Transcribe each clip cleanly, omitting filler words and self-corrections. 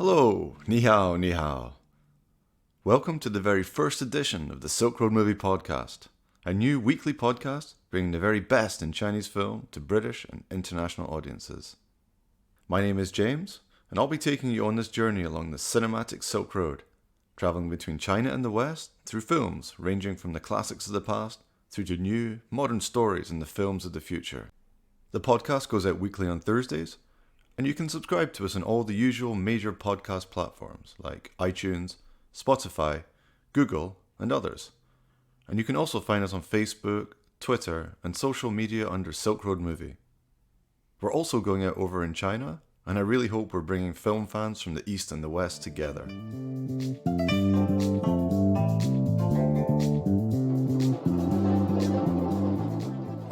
Hello, ni hao, ni hao. Welcome to the very first edition of the Silk Road Movie Podcast, a new weekly podcast bringing the very best in Chinese film to British and international audiences. My name is James, and I'll be taking you on this journey along the cinematic Silk Road, traveling between China and the West through films ranging from the classics of the past through to new, modern stories in the films of the future. The podcast goes out weekly on Thursdays, and you can subscribe to us on all the usual major podcast platforms like iTunes, Spotify, Google, and others. And you can also find us on Facebook, Twitter, and social media under Silk Road Movie. We're also going out over in China, and I really hope we're bringing film fans from the East and the West together.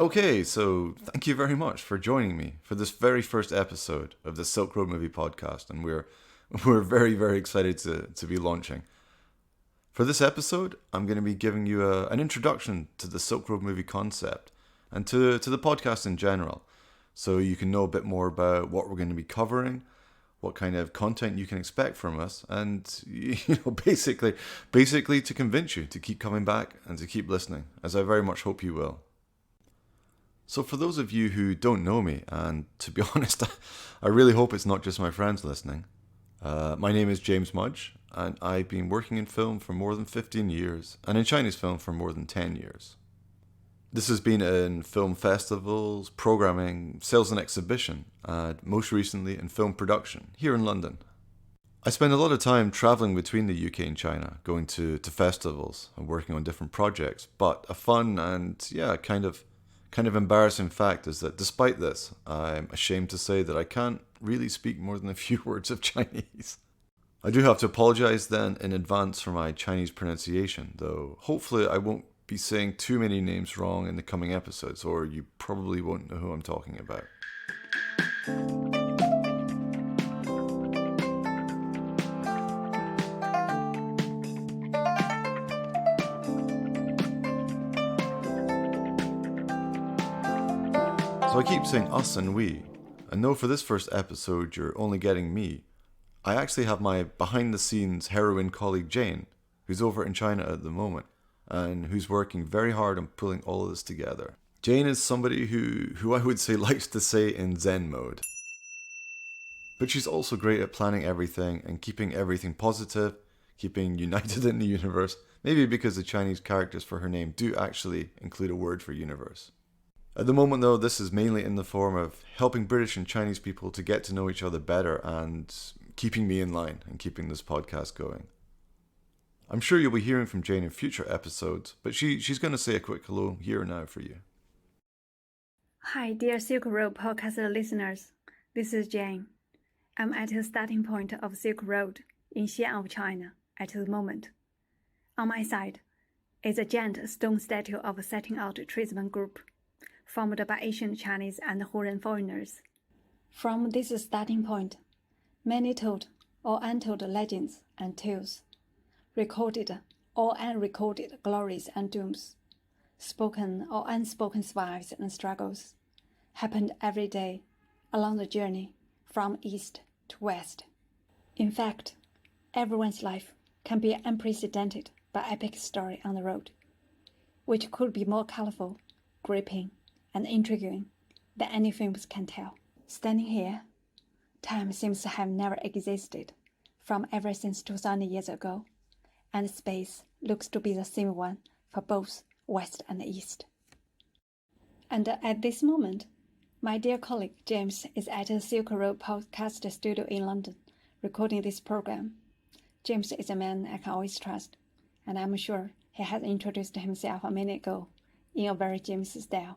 Okay, so thank you very much for joining me for this very first episode of the Silk Road Movie Podcast, and we're very, very excited to be launching. For this episode, I'm going to be giving you an introduction to the Silk Road Movie concept and to the podcast in general, so you can know a bit more about what we're going to be covering, what kind of content you can expect from us, and basically to convince you to keep coming back and to keep listening, as I very much hope you will. So for those of you who don't know me, and to be honest, I really hope it's not just my friends listening, my name is James Mudge, and I've been working in film for more than 15 years, and in Chinese film for more than 10 years. This has been in film festivals, programming, sales and exhibition, and most recently in film production, here in London. I spend a lot of time travelling between the UK and China, going to festivals and working on different projects, but a fun and, kind of embarrassing fact is that despite this, I'm ashamed to say that I can't really speak more than a few words of Chinese. I do have to apologise then in advance for my Chinese pronunciation, though hopefully I won't be saying too many names wrong in the coming episodes, or you probably won't know who I'm talking about. So I keep saying us and we, and though for this first episode you're only getting me, I actually have my behind-the-scenes heroine colleague Jane, who's over in China at the moment, and who's working very hard on pulling all of this together. Jane is somebody who I would say likes to say in Zen mode. But she's also great at planning everything and keeping everything positive, keeping united in the universe, maybe because the Chinese characters for her name do actually include a word for universe. At the moment though, this is mainly in the form of helping British and Chinese people to get to know each other better and keeping me in line and keeping this podcast going. I'm sure you'll be hearing from Jane in future episodes, but she's going to say a quick hello here and now for you. Hi, dear Silk Road podcast listeners. This is Jane. I'm at the starting point of Silk Road in Xi'an of China at the moment. On my side is a giant stone statue of a setting out tradesman group, formed by Asian Chinese and Huron foreigners. From this starting point, many told or untold legends and tales, recorded or unrecorded glories and dooms, spoken or unspoken survives and struggles, happened every day along the journey from east to west. In fact, everyone's life can be unprecedented by epic story on the road, which could be more colorful, gripping, and intriguing than any films can tell. Standing here, time seems to have never existed from ever since 2,000 years ago, and space looks to be the same one for both West and East. And at this moment, my dear colleague James is at the Silk Road podcast studio in London, recording this program. James is a man I can always trust, and I'm sure he has introduced himself a minute ago in a very James style.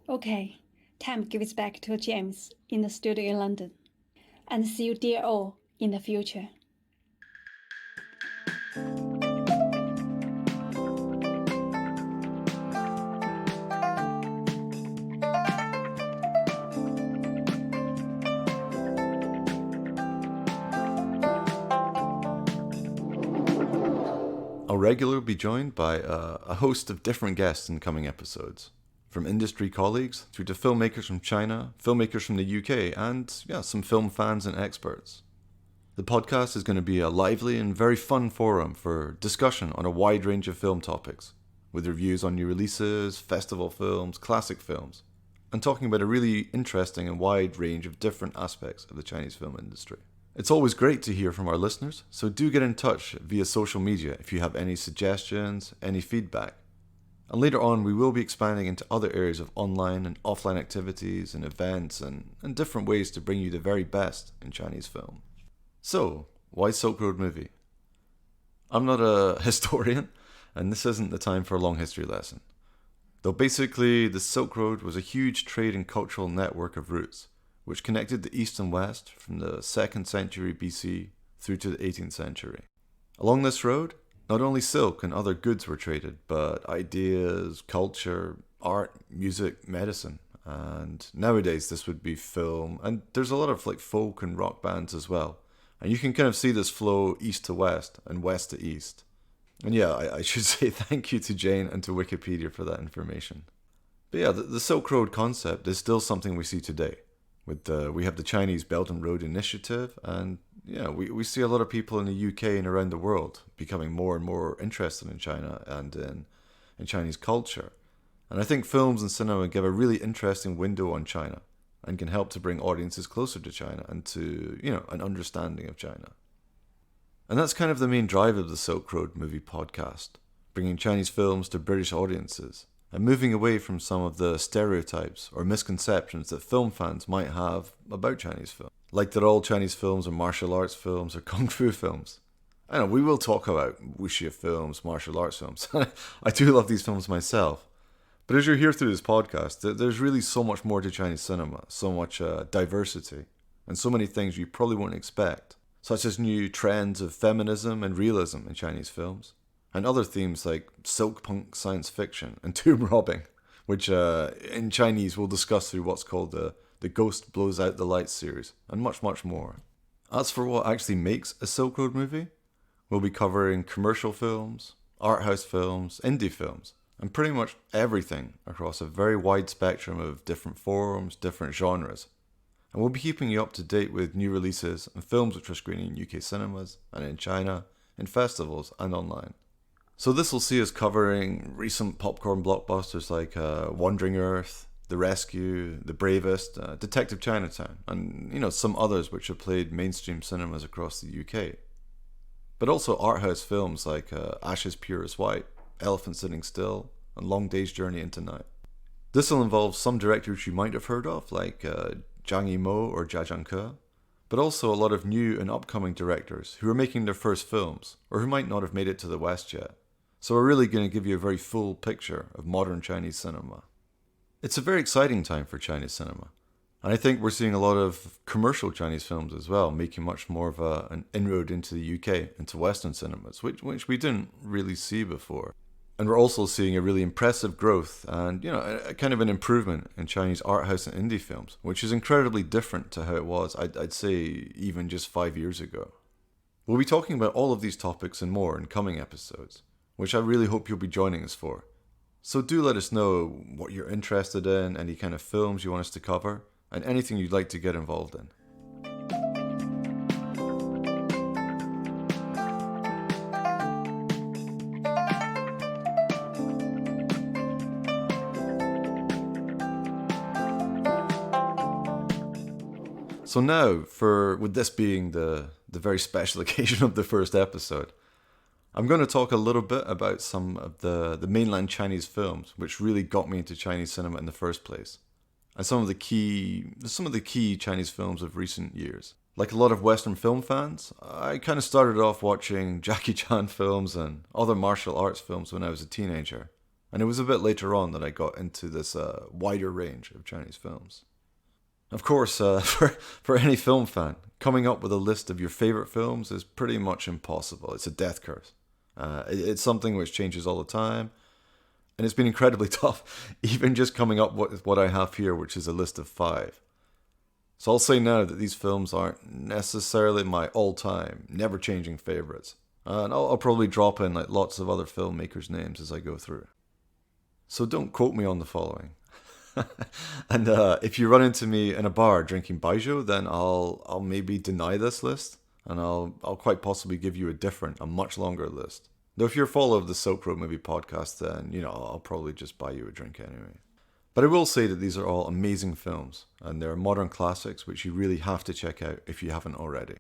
Okay, time gives back to James in the studio in London. And see you dear all in the future. I'll regularly be joined by a host of different guests in coming episodes. From industry colleagues through to filmmakers from China, filmmakers from the UK, and some film fans and experts. The podcast is going to be a lively and very fun forum for discussion on a wide range of film topics, with reviews on new releases, festival films, classic films, and talking about a really interesting and wide range of different aspects of the Chinese film industry. It's always great to hear from our listeners, so do get in touch via social media if you have any suggestions, any feedback. And later on, we will be expanding into other areas of online and offline activities and events and different ways to bring you the very best in Chinese film. So, why Silk Road Movie? I'm not a historian, and this isn't the time for a long history lesson. Though basically, the Silk Road was a huge trade and cultural network of routes, which connected the East and West from the 2nd century BC through to the 18th century. Along this road, not only silk and other goods were traded, but ideas, culture, art, music, medicine, and nowadays this would be film, and there's a lot of folk and rock bands as well. And you can kind of see this flow east to west and west to east. And yeah, I should say thank you to Jane and to Wikipedia for that information. But yeah, the Silk Road concept is still something we see today. We have the Chinese Belt and Road Initiative, and yeah, we see a lot of people in the UK and around the world becoming more and more interested in China and in Chinese culture. And I think films and cinema give a really interesting window on China and can help to bring audiences closer to China and to, an understanding of China. And that's kind of the main drive of the Silk Road Movie podcast, bringing Chinese films to British audiences and moving away from some of the stereotypes or misconceptions that film fans might have about Chinese film. Like that all Chinese films are martial arts films or kung fu films. I know, we will talk about wuxia films, martial arts films. I do love these films myself. But as you're here through this podcast, there's really so much more to Chinese cinema, so much diversity, and so many things you probably won't expect, such as new trends of feminism and realism in Chinese films, and other themes like silk punk science fiction and tomb robbing, which in Chinese we'll discuss through what's called the Ghost Blows Out the Lights series, and much, much more. As for what actually makes a Silk Road movie, we'll be covering commercial films, art house films, indie films, and pretty much everything across a very wide spectrum of different forms, different genres. And we'll be keeping you up to date with new releases and films which are screening in UK cinemas and in China, in festivals and online. So this will see us covering recent popcorn blockbusters like Wandering Earth, The Rescue, The Bravest, Detective Chinatown, and some others which have played mainstream cinemas across the UK. But also art house films like Ashes Pure as White, Elephant Sitting Still, and Long Day's Journey into Night. This will involve some directors you might have heard of, like Zhang Yimou or Jia Zhangke, but also a lot of new and upcoming directors who are making their first films, or who might not have made it to the West yet. So we're really going to give you a very full picture of modern Chinese cinema. It's a very exciting time for Chinese cinema. And I think we're seeing a lot of commercial Chinese films as well, making much more of an inroad into the UK, into Western cinemas, which we didn't really see before. And we're also seeing a really impressive growth and, a kind of an improvement in Chinese art house and indie films, which is incredibly different to how it was, I'd say, even just 5 years ago. We'll be talking about all of these topics and more in coming episodes, which I really hope you'll be joining us for. So do let us know what you're interested in, any kind of films you want us to cover, and anything you'd like to get involved in. So now, with this being the very special occasion of the first episode, I'm going to talk a little bit about some of the mainland Chinese films which really got me into Chinese cinema in the first place, and some of the key Chinese films of recent years. Like a lot of Western film fans, I kind of started off watching Jackie Chan films and other martial arts films when I was a teenager, and it was a bit later on that I got into this wider range of Chinese films. Of course, for any film fan, coming up with a list of your favorite films is pretty much impossible. It's a death curse. It's something which changes all the time, and it's been incredibly tough, even just coming up with what I have here, which is a list of 5. So I'll say now that these films aren't necessarily my all-time, never-changing favorites, and I'll probably drop in like lots of other filmmakers' names as I go through. So don't quote me on the following. And if you run into me in a bar drinking baijiu, then I'll maybe deny this list. and I'll quite possibly give you a much longer list. Though if you're a follower of the Silk Road Movie podcast, then, I'll probably just buy you a drink anyway. But I will say that these are all amazing films, and they're modern classics which you really have to check out if you haven't already.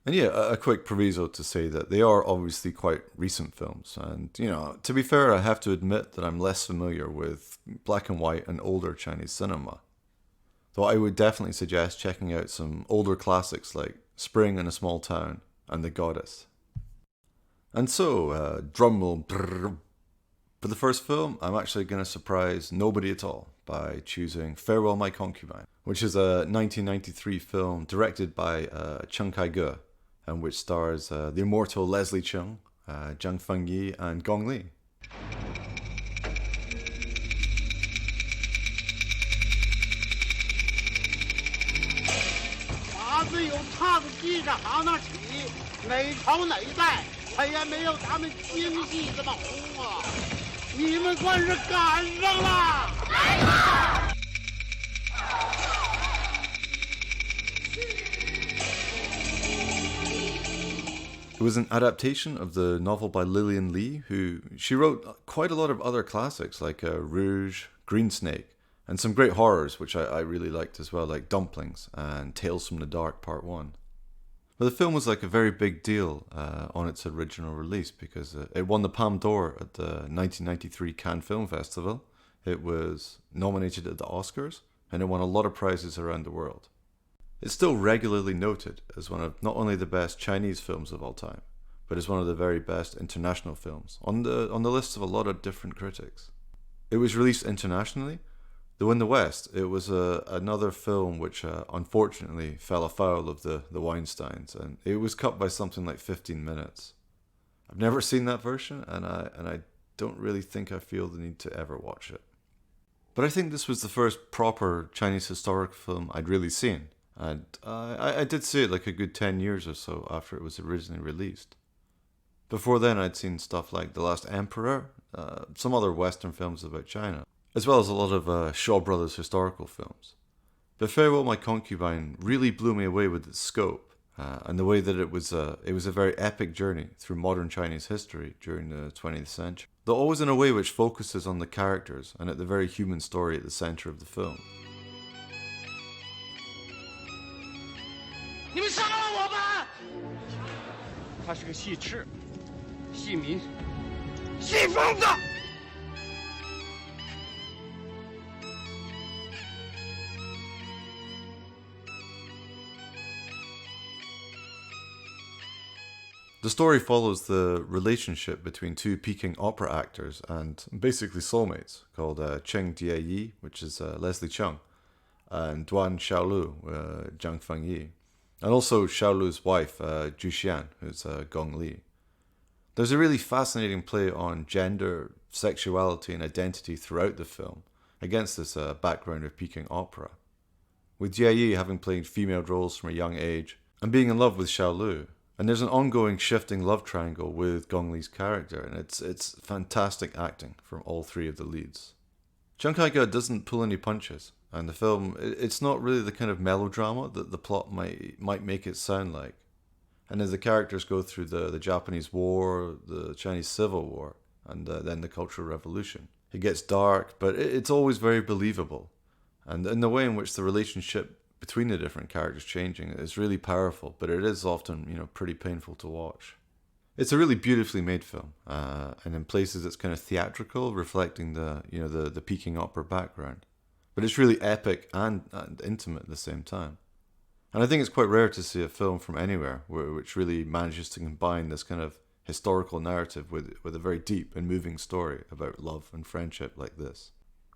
And yeah, a quick proviso to say that they are obviously quite recent films, and, to be fair, I have to admit that I'm less familiar with black and white and older Chinese cinema. Though I would definitely suggest checking out some older classics like Spring in a Small Town and The Goddess. And so, drumroll, brrr. For the first film, I'm actually going to surprise nobody at all by choosing Farewell My Concubine, which is a 1993 film directed by Chung Kai-ge, and which stars the immortal Leslie Cheung, Zhang Fengyi, and Gong Li. 法子有唱记着行那起，哪朝哪代，他也没有咱们京戏这么红啊！你们算是赶上了。It was an adaptation of the novel by Lillian Lee, she wrote quite a lot of other classics like Rouge, Green Snake, and some great horrors which I really liked as well, like Dumplings and Tales from the Dark Part 1. But the film was like a very big deal on its original release because it won the Palme d'Or at the 1993 Cannes Film Festival. It was nominated at the Oscars, and it won a lot of prizes around the world. It's still regularly noted as one of not only the best Chinese films of all time, but as one of the very best international films on the lists of a lot of different critics. It was released internationally, though in the West it was another film which unfortunately fell afoul of the Weinsteins, and it was cut by something like 15 minutes. I've never seen that version, and I don't really think I feel the need to ever watch it. But I think this was the first proper Chinese historic film I'd really seen. And I did see it like a good 10 years or so after it was originally released. Before then, I'd seen stuff like The Last Emperor, some other Western films about China, as well as a lot of Shaw Brothers historical films. But Farewell My Concubine really blew me away with its scope, and the way that it was a very epic journey through modern Chinese history during the 20th century, though always in a way which focuses on the characters and at the very human story at the center of the film. 你们杀了我吧！他是个戏痴、戏民、戏疯子。The story follows the relationship between two Peking opera actors and basically soulmates called Cheng Jieyi, which is Leslie Cheung, and Duan Xiaolu, Zhang Fengyi. And also Xiaolu's wife, Zhu Xian, who's Gong Li. There's a really fascinating play on gender, sexuality, and identity throughout the film, against this background of Peking opera. With Jie Yi having played female roles from a young age, and being in love with Xiaolu, and there's an ongoing shifting love triangle with Gong Li's character, and it's fantastic acting from all three of the leads. Chung Kai-ge doesn't pull any punches, and the film, it's not really the kind of melodrama that the plot might make it sound like. And as the characters go through the Japanese War, the Chinese Civil War, and then the Cultural Revolution, it gets dark, but it's always very believable. And in the way in which the relationship between the different characters changing is really powerful, but it is often, pretty painful to watch. It's a really beautifully made film, and in places it's kind of theatrical, reflecting the Peking opera background. But it's really epic and intimate at the same time. And I think it's quite rare to see a film from anywhere which really manages to combine this kind of historical narrative with a very deep and moving story about love and friendship like this.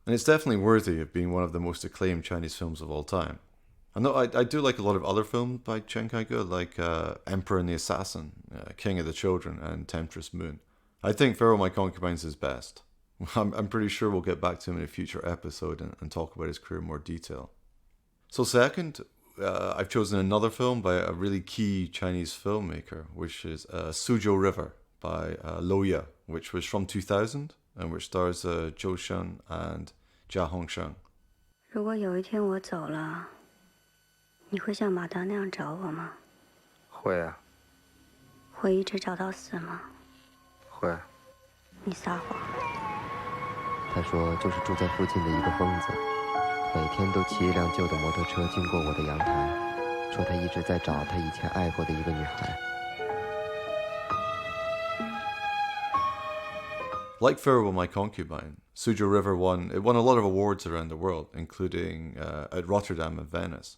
And it's definitely worthy of being one of the most acclaimed Chinese films of all time. And though I do like a lot of other films by Chen Kai-ge, like Emperor and the Assassin, King of the Children, and Temptress Moon, I think Farewell My Concubine is his best. I'm pretty sure we'll get back to him in a future episode and talk about his career in more detail. So second, I've chosen another film by a really key Chinese filmmaker, which is Suzhou River by Lo Ye, which was from 2000 and which stars Zhou Shen and Jia Hongsheng. 如果有一天我走了，你会像马达那样找我吗？会啊。会一直找到死吗？会。你撒谎。他说就是住在附近的一个疯子，每天都骑一辆旧的摩托车经过我的阳台，说他一直在找他以前爱过的一个女孩。Like Farewell My Concubine, Sujo River won a lot of awards around the world, including at Rotterdam and Venice,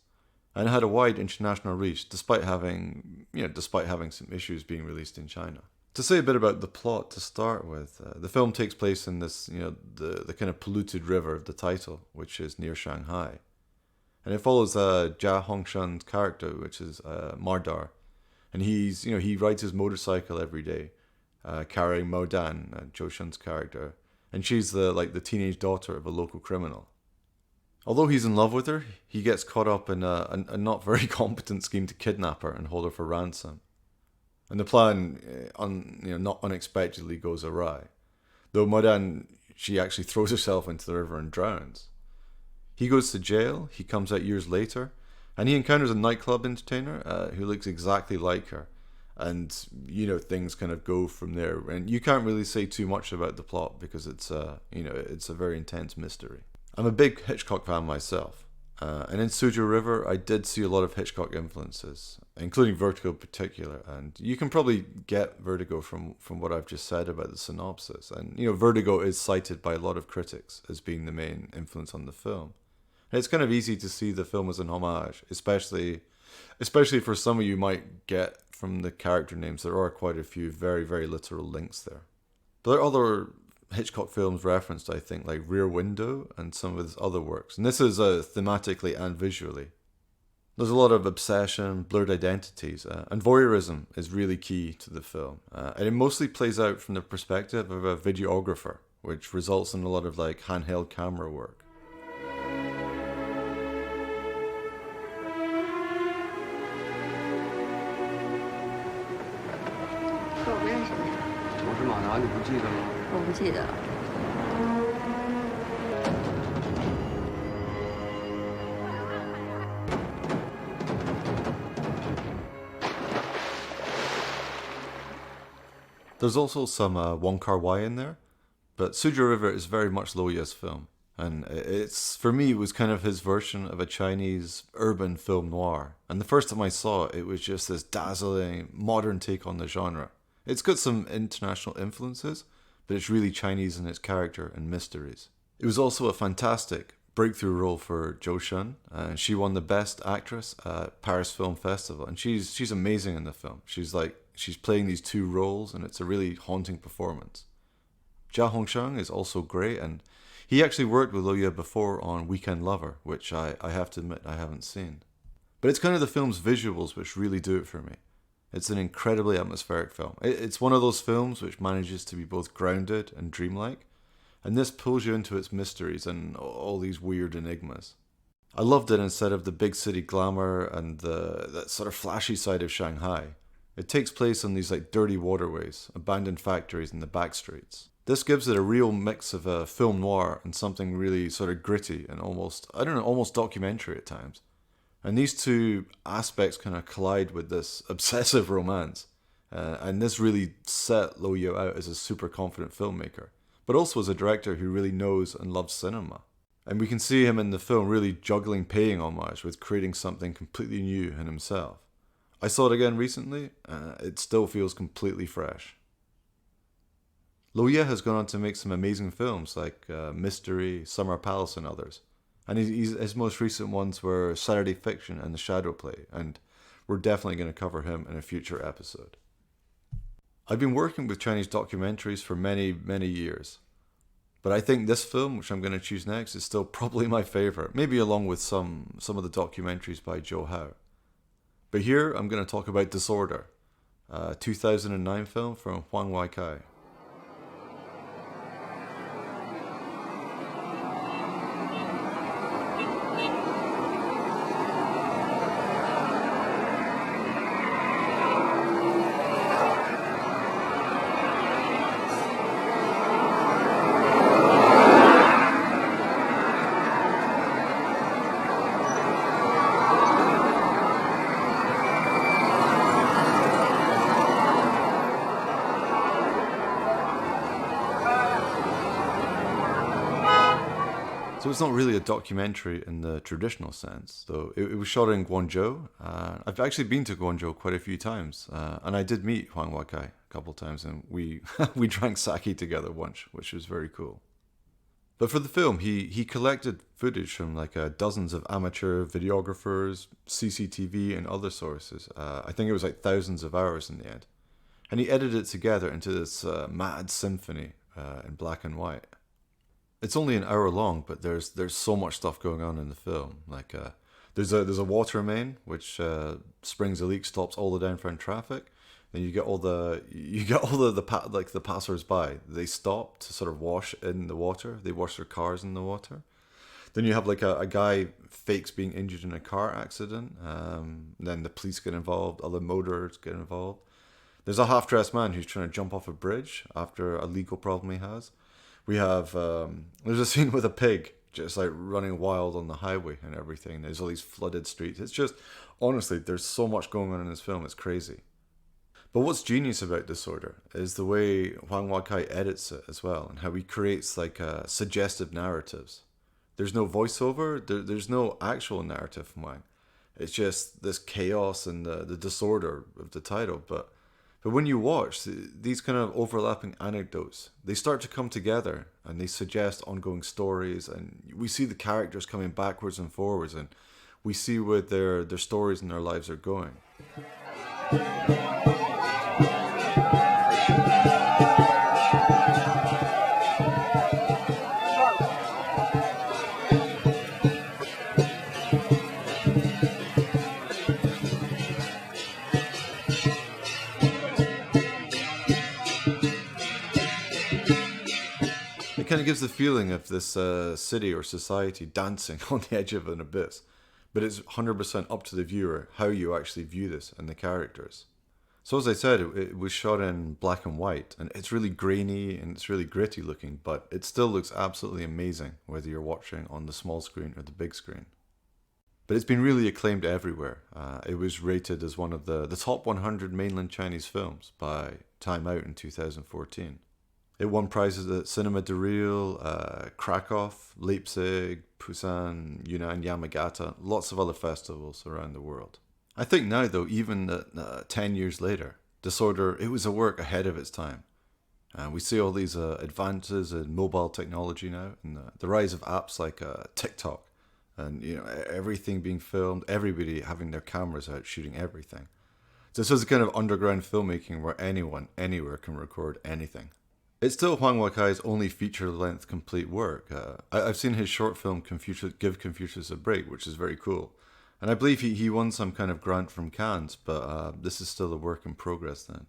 and it had a wide international reach despite having some issues being released in China. To say a bit about the plot to start with, the film takes place in this, the kind of polluted river of the title, which is near Shanghai, and it follows Jia Hongshan's character, which is Mardar, and he rides his motorcycle every day. Carrying Mo Dan, Zhou Shun's character, and she's the teenage daughter of a local criminal. Although he's in love with her, he gets caught up in a not very competent scheme to kidnap her and hold her for ransom. And the plan, not unexpectedly goes awry. Though Mo Dan, she actually throws herself into the river and drowns. He goes to jail. He comes out years later, and he encounters a nightclub entertainer who looks exactly like her. And things kind of go from there, and you can't really say too much about the plot because it's a very intense mystery. I'm a big Hitchcock fan myself, and in Sujo River I did see a lot of Hitchcock influences, including Vertigo in particular. And you can probably get Vertigo from what I've just said about the synopsis. And Vertigo is cited by a lot of critics as being the main influence on the film. And it's kind of easy to see the film as an homage, especially for some of you might get from the character names. There are quite a few very, very literal links there. But there are other Hitchcock films referenced, I think, like Rear Window and some of his other works. And this is thematically and visually. There's a lot of obsession, blurred identities, and voyeurism is really key to the film. And it mostly plays out from the perspective of a videographer, which results in a lot of handheld camera work. 我不认识你。我是马达，你不记得吗？我不记得了。 There's also some Wong Kar-wai in there, but Sujo River is very much Lo Ye's film, and for me it was kind of his version of a Chinese urban film noir. And the first time I saw it, it was just this dazzling modern take on the genre. It's got some international influences, but it's really Chinese in its character and mysteries. It was also a fantastic breakthrough role for Zhou Shun, and she won the Best Actress at Paris Film Festival, and she's amazing in the film. She's playing these two roles, and it's a really haunting performance. Jia Hongshang is also great, and he actually worked with Lo Ye before on Weekend Lover, which I have to admit I haven't seen. But it's kind of the film's visuals which really do it for me. It's an incredibly atmospheric film. It's one of those films which manages to be both grounded and dreamlike, and this pulls you into its mysteries and all these weird enigmas. I loved it instead of the big city glamour and that sort of flashy side of Shanghai. It takes place on these dirty waterways, abandoned factories and the back streets. This gives it a real mix of a film noir and something really sort of gritty and almost documentary at times. And these two aspects kind of collide with this obsessive romance. And this really set Lo Ye out as a super confident filmmaker, but also as a director who really knows and loves cinema. And we can see him in the film really juggling paying homage with creating something completely new in himself. I saw it again recently, it still feels completely fresh. Lo Ye has gone on to make some amazing films like Mystery, Summer Palace and others. And his most recent ones were Saturday Fiction and The Shadow Play, and we're definitely going to cover him in a future episode. I've been working with Chinese documentaries for many, many years. But I think this film, which I'm going to choose next, is still probably my favourite, maybe along with some of the documentaries by Zhou Hao. But here I'm going to talk about Disorder, a 2009 film from Huang Weikai. So it's not really a documentary in the traditional sense, though it was shot in Guangzhou. I've actually been to Guangzhou quite a few times, and I did meet Huang Wakai a couple of times, and we we drank sake together once, which was very cool. But for the film, he collected footage from like dozens of amateur videographers, CCTV, and other sources. I think it was like thousands of hours in the end, and he edited it together into this mad symphony in black and white. It's only an hour long, but there's so much stuff going on in the film. Like there's a water main which springs a leak, stops all the downbound traffic. Then you get all the passers-by. They stop to sort of wash in the water. They wash their cars in the water. Then you have like a guy fakes being injured in a car accident. Then the police get involved. Other motorists get involved. There's a half-dressed man who's trying to jump off a bridge after a legal problem he has. We have there's a scene with a pig just like running wild on the highway and everything. There's all these flooded streets. It's just, honestly, there's so much going on in this film. It's crazy. But what's genius about Disorder is the way Huang Wakai edits it as well, and how he creates like suggestive narratives. There's no voiceover. There's no actual narrative from Wang. It's just this chaos and the disorder of the title. But when you watch these kind of overlapping anecdotes, they start to come together and they suggest ongoing stories, and we see the characters coming backwards and forwards, and we see where their stories and their lives are going. It kind of gives the feeling of this city or society dancing on the edge of an abyss. But it's 100% up to the viewer how you actually view this and the characters. So as I said, it was shot in black and white, and it's really grainy and it's really gritty looking, but it still looks absolutely amazing whether you're watching on the small screen or the big screen. But it's been really acclaimed everywhere. It was rated as one of the top 100 mainland Chinese films by Time Out in 2014. It won prizes at Cinema de Real, Krakow, Leipzig, Busan, Yunnan, Yamagata, lots of other festivals around the world. I think now, though, even 10 years later, Disorder, it was a work ahead of its time. We see all these advances in mobile technology now, and the rise of apps like TikTok, and everything being filmed, everybody having their cameras out shooting everything. So this is a kind of underground filmmaking where anyone, anywhere can record anything. It's still Huang Wakai's only feature-length complete work. I've seen his short film Give Confucius a Break, which is very cool. And I believe he won some kind of grant from Cannes, but this is still a work in progress then.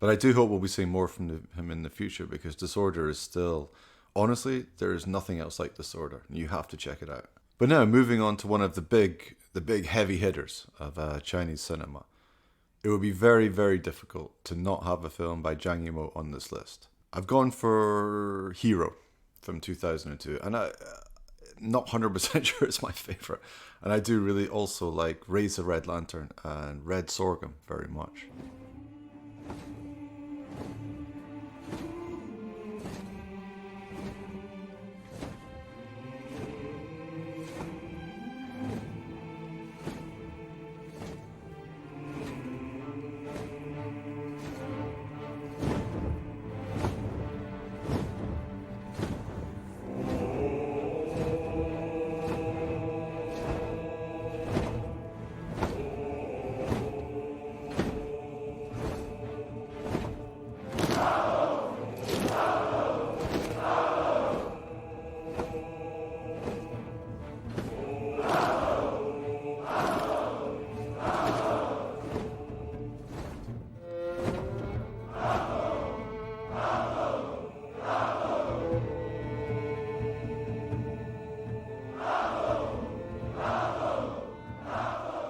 But I do hope we'll be seeing more from him in the future, because Disorder is still, honestly, there is nothing else like Disorder. You have to check it out. But now, moving on to one of the big heavy hitters of Chinese cinema. It would be very, very difficult to not have a film by Zhang Yimou on this list. I've gone for Hero from 2002, and I'm not 100% sure it's my favourite. And I do really also like Raise the Red Lantern and Red Sorghum very much.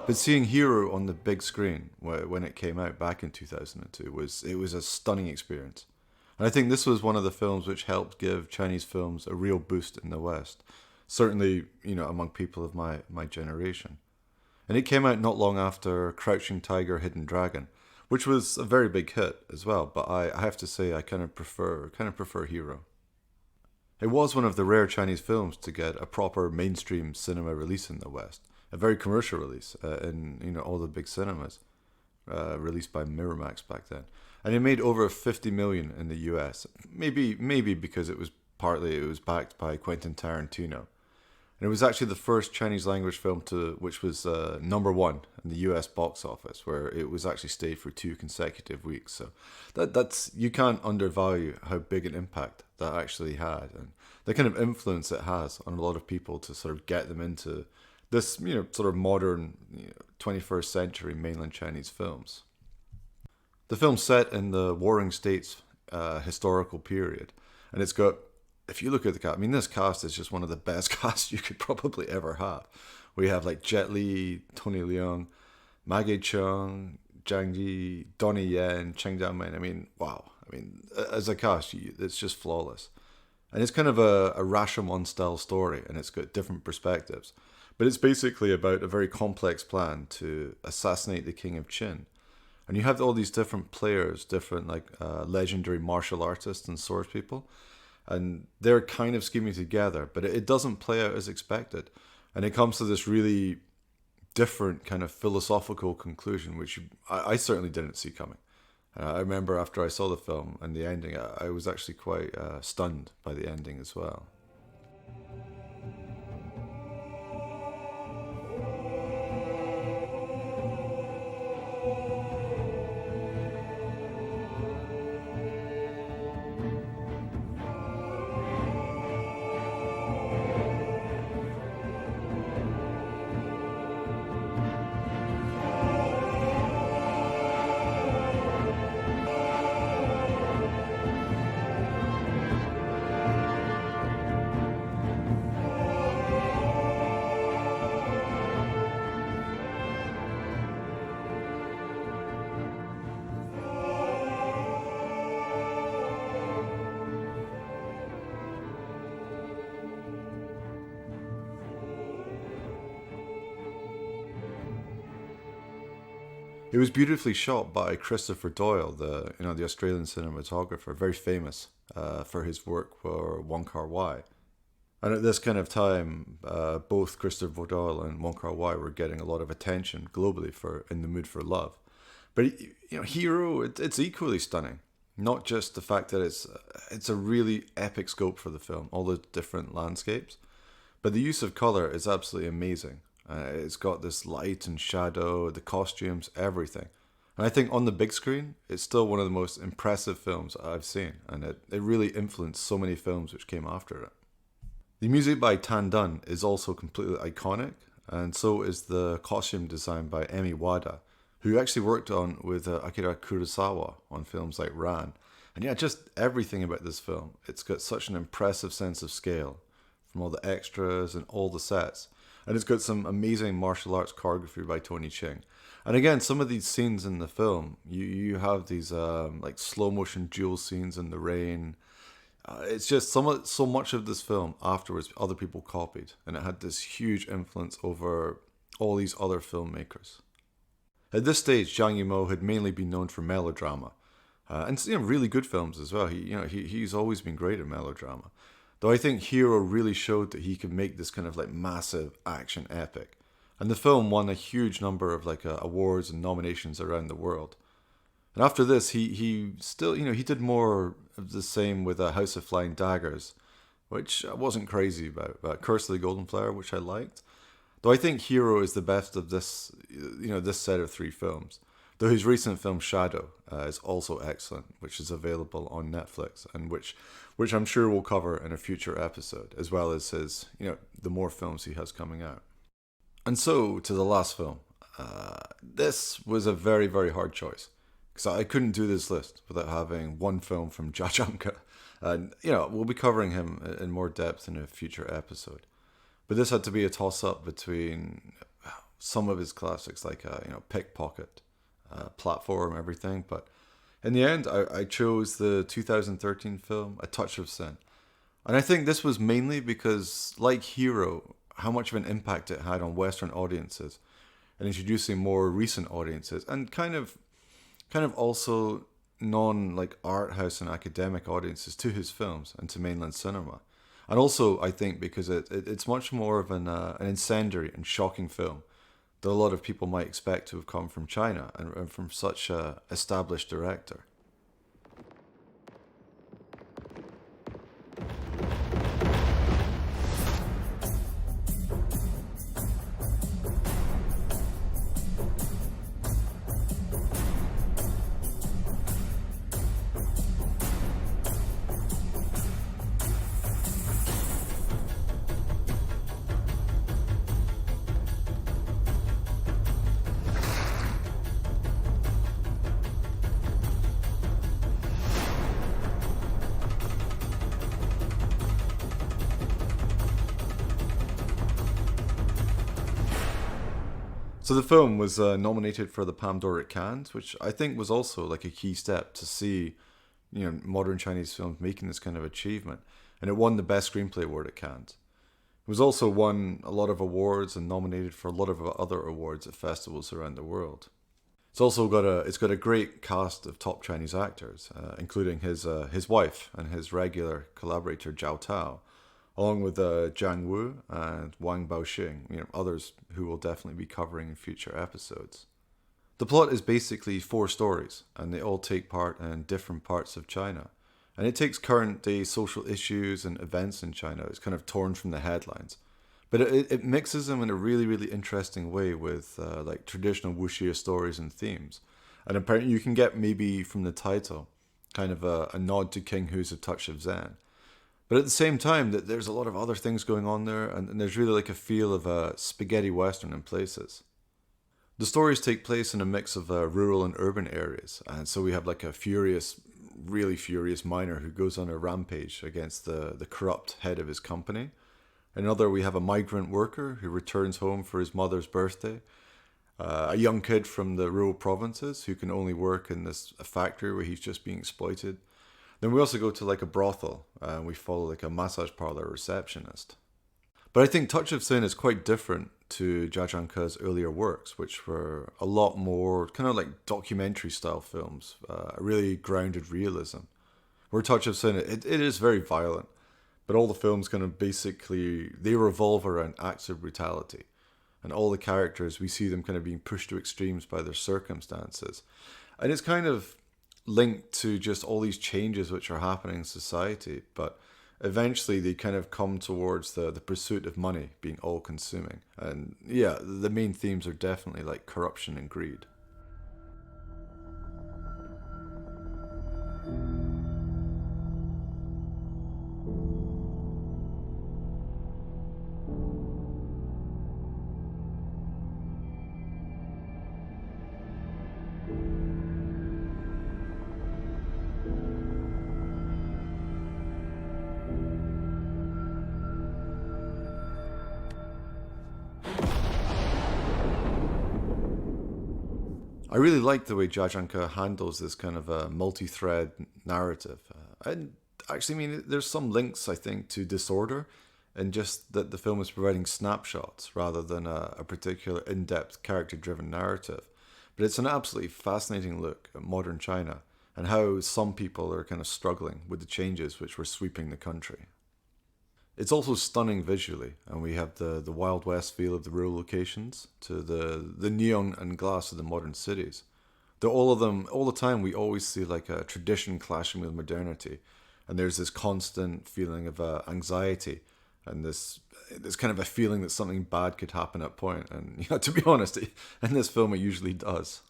But seeing Hero on the big screen when it came out back in 2002 was a stunning experience. And I think this was one of the films which helped give Chinese films a real boost in the West. Certainly, among people of my generation. And it came out not long after Crouching Tiger, Hidden Dragon, which was a very big hit as well. But I have to say I kind of prefer Hero. It was one of the rare Chinese films to get a proper mainstream cinema release in the West, a very commercial release in all the big cinemas, released by Miramax back then, and it made over 50 million in the U.S. Maybe because it was backed by Quentin Tarantino. And it was actually the first Chinese language film which was number one in the US box office, where it was actually stayed for 2 consecutive weeks. So that's you can't undervalue how big an impact that actually had, and the kind of influence it has on a lot of people to sort of get them into this, sort of modern 21st century mainland Chinese films. The film's set in the Warring States historical period, and it's got, if you look at the cast, I mean, this cast is just one of the best casts you could probably ever have. We have like Jet Li, Tony Leung, Maggie Cheung, Zhang Yi, Donnie Yen, Cheng Jiamen. I mean, wow. I mean, as a cast, it's just flawless. And it's kind of a Rashomon style story, and it's got different perspectives. But it's basically about a very complex plan to assassinate the King of Qin. And you have all these different players, different legendary martial artists and swordspeople. And they're kind of scheming together, but it doesn't play out as expected. And it comes to this really different kind of philosophical conclusion, which I certainly didn't see coming. I remember after I saw the film and the ending, I was actually quite stunned by the ending as well. It was beautifully shot by Christopher Doyle, the Australian cinematographer, very famous for his work for Wong Kar-wai. And at this kind of time, both Christopher Doyle and Wong Kar-wai were getting a lot of attention globally for In the Mood for Love. But Hero, it's equally stunning. Not just the fact that it's a really epic scope for the film, all the different landscapes, but the use of color is absolutely amazing. It's got this light and shadow, the costumes, everything. And I think on the big screen, it's still one of the most impressive films I've seen. And it really influenced so many films which came after it. The music by Tan Dun is also completely iconic. And so is the costume design by Emi Wada, who actually worked with Akira Kurosawa on films like Ran. And yeah, just everything about this film. It's got such an impressive sense of scale, from all the extras and all the sets. And it's got some amazing martial arts choreography by Tony Ching. And again, some of these scenes in the film, you have these slow motion duel scenes in the rain. It's just so much of this film afterwards other people copied, and it had this huge influence over all these other filmmakers. At this stage, Zhang Yimou had mainly been known for melodrama, and really good films as well. He's always been great at melodrama. Though I think Hero really showed that he could make this kind of like massive action epic. And the film won a huge number of awards and nominations around the world. And after this, he still, he did more of the same with House of Flying Daggers, which I wasn't crazy about. But Curse of the Golden Flower, which I liked. Though I think Hero is the best of this, this set of 3 films. Though his recent film Shadow is also excellent, which is available on Netflix, and which I'm sure we'll cover in a future episode, as well as his, the more films he has coming out. And so to the last film. This was a very, very hard choice, because I couldn't do this list without having one film from Jia Zhangke. And we'll be covering him in more depth in a future episode. But this had to be a toss-up between some of his classics, like Pickpocket, Platform, everything. But in the end, I chose the 2013 film A Touch of Sin. And I think this was mainly because, like Hero, how much of an impact it had on Western audiences and introducing more recent audiences, and kind of non art house and academic audiences to his films and to mainland cinema. And also, I think because it's much more of an incendiary and shocking film that a lot of people might expect to have come from China and from such a established director. So the film was nominated for the Palme d'Or at Cannes, which I think was also like a key step to see, modern Chinese films making this kind of achievement. And it won the Best Screenplay Award at Cannes. It was also won a lot of awards and nominated for a lot of other awards at festivals around the world. It's got a great cast of top Chinese actors, including his wife and his regular collaborator Zhao Tao, along with Zhang Wu and Wang Baoxing, others who we'll definitely be covering in future episodes. The plot is basically 4 stories, and they all take part in different parts of China. And it takes current day social issues and events in China. It's kind of torn from the headlines. But it mixes them in a really, really interesting way with like traditional wuxia stories and themes. And apparently you can get maybe from the title kind of a nod to King Hu's A Touch of Zen. But at the same time, that there's a lot of other things going on there, and there's really like a feel of a spaghetti western in places. The stories take place in a mix of rural and urban areas, and so we have like a really furious miner who goes on a rampage against the corrupt head of his company. Another, we have a migrant worker who returns home for his mother's birthday. A young kid from the rural provinces who can only work in a factory where he's just being exploited. Then we also go to like a brothel, and we follow like a massage parlor receptionist. But I think Touch of Sin is quite different to Jia Zhangke's earlier works, which were a lot more kind of like documentary style films, really grounded realism. Where Touch of Sin, it is very violent, but all the films kind of basically, they revolve around acts of brutality. And all the characters, we see them kind of being pushed to extremes by their circumstances. And it's kind of linked to just all these changes which are happening in society, but eventually they kind of come towards the pursuit of money being all consuming. And yeah, the main themes are definitely like corruption and greed. I really like the way Jia Zhangke handles this kind of a multi-thread narrative. And actually, I mean, there's some links, I think, to Disorder, and just that the film is providing snapshots rather than a particular in-depth character-driven narrative. But it's an absolutely fascinating look at modern China and how some people are kind of struggling with the changes which were sweeping the country. It's also stunning visually, and we have the Wild West feel of the rural locations to the neon and glass of the modern cities. All of them, all the time, we always see like a tradition clashing with modernity, and there's this constant feeling of anxiety and this kind of a feeling that something bad could happen at point. And to be honest, in this film, it usually does.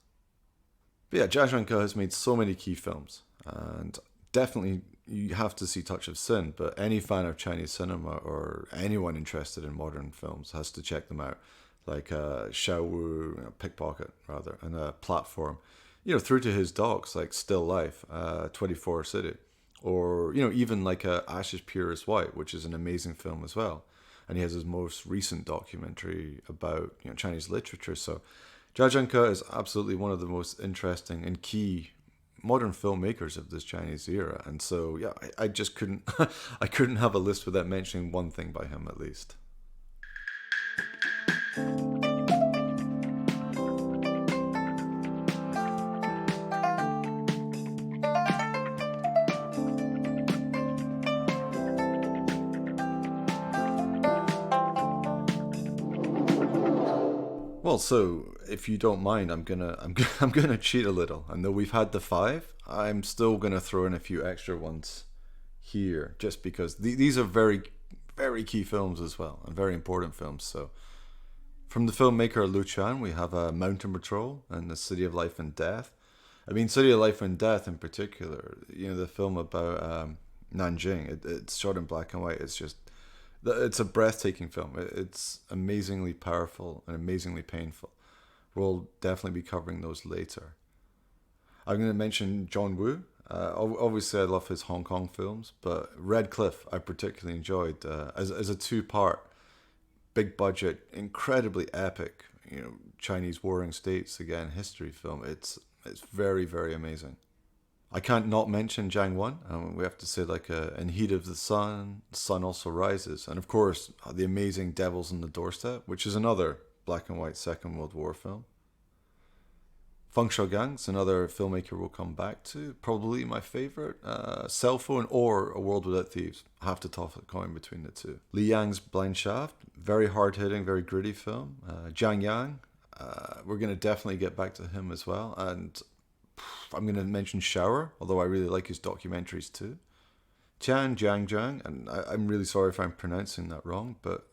But yeah, Jia Zhangke has made so many key films, and definitely you have to see Touch of Sin, but any fan of Chinese cinema or anyone interested in modern films has to check them out. Like Xiao Wu, Pickpocket rather, and Platform, through to his docs like Still Life, 24 City, or even like Ashes Pure as White, which is an amazing film as well. And he has his most recent documentary about Chinese literature. So Jia Zhangke is absolutely one of the most interesting and key modern filmmakers of this Chinese era, and so yeah, I just couldn't I couldn't have a list without mentioning one thing by him at least. Well, so if you don't mind, I'm gonna cheat a little. And though we've had the 5, I'm still gonna throw in a few extra ones here, just because these are very, very key films as well, and very important films. So, from the filmmaker Lu Chan, we have Mountain Patrol and The City of Life and Death. I mean, City of Life and Death in particular. The film about Nanjing. It's shot in black and white. It's a breathtaking film. It's amazingly powerful and amazingly painful. We'll definitely be covering those later. I'm going to mention John Woo. Obviously, I love his Hong Kong films, but Red Cliff I particularly enjoyed as a 2-part, big budget, incredibly epic, Chinese warring states again history film. It's very, very amazing. I can't not mention Jiang Wan. We have to say, like, in Heat of the Sun Also Rises. And of course, the amazing Devils on the Doorstep, which is another black and white Second World War film. Feng Shaogang's another filmmaker we'll come back to. Probably my favorite. Cell Phone or A World Without Thieves. I have to toss a coin between the two. Li Yang's Blind Shaft. Very hard-hitting, very gritty film. Zhang Yang. We're going to definitely get back to him as well. And I'm going to mention Shower, although I really like his documentaries too. Tian Jiang, and I'm really sorry if I'm pronouncing that wrong, but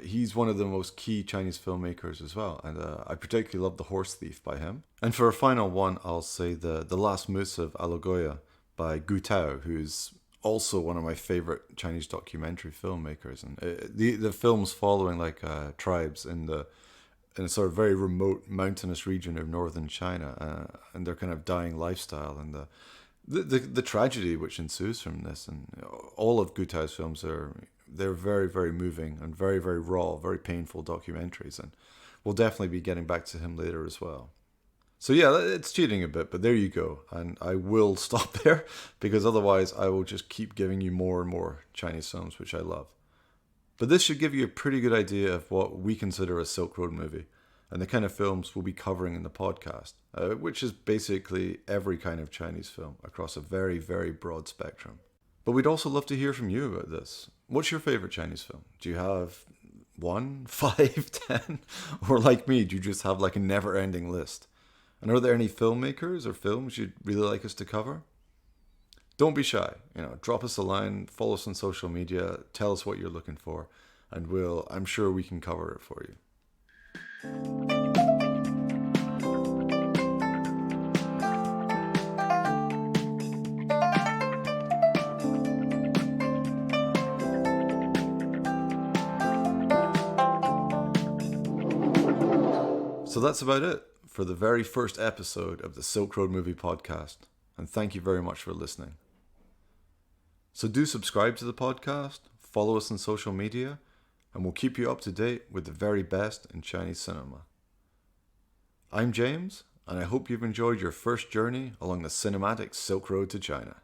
he's one of the most key Chinese filmmakers as well, and I particularly love The Horse Thief by him. And for a final one, I'll say the Last Moose of Alagoya by Gu Tao, who's also one of my favorite Chinese documentary filmmakers. And the film's following like tribes in a sort of very remote mountainous region of northern China, and their kind of dying lifestyle, and the tragedy which ensues from this. And all of Gu Tao's films they're very, very moving and very, very raw, very painful documentaries, and we'll definitely be getting back to him later as well. So yeah, it's cheating a bit, but there you go. And I will stop there, because otherwise I will just keep giving you more and more Chinese films, which I love. But this should give you a pretty good idea of what we consider a Silk Road movie, and the kind of films we'll be covering in the podcast, which is basically every kind of Chinese film across a very, very broad spectrum. But we'd also love to hear from you about this. What's your favorite Chinese film? Do you have 1, 5, 10? Or like me, do you just have like a never-ending list? And are there any filmmakers or films you'd really like us to cover? Don't be shy. Drop us a line, follow us on social media, tell us what you're looking for, and I'm sure we can cover it for you. So that's about it for the very first episode of the Silk Road Movie Podcast, and thank you very much for listening. So do subscribe to the podcast, follow us on social media, and we'll keep you up to date with the very best in Chinese cinema. I'm James, and I hope you've enjoyed your first journey along the cinematic Silk Road to China.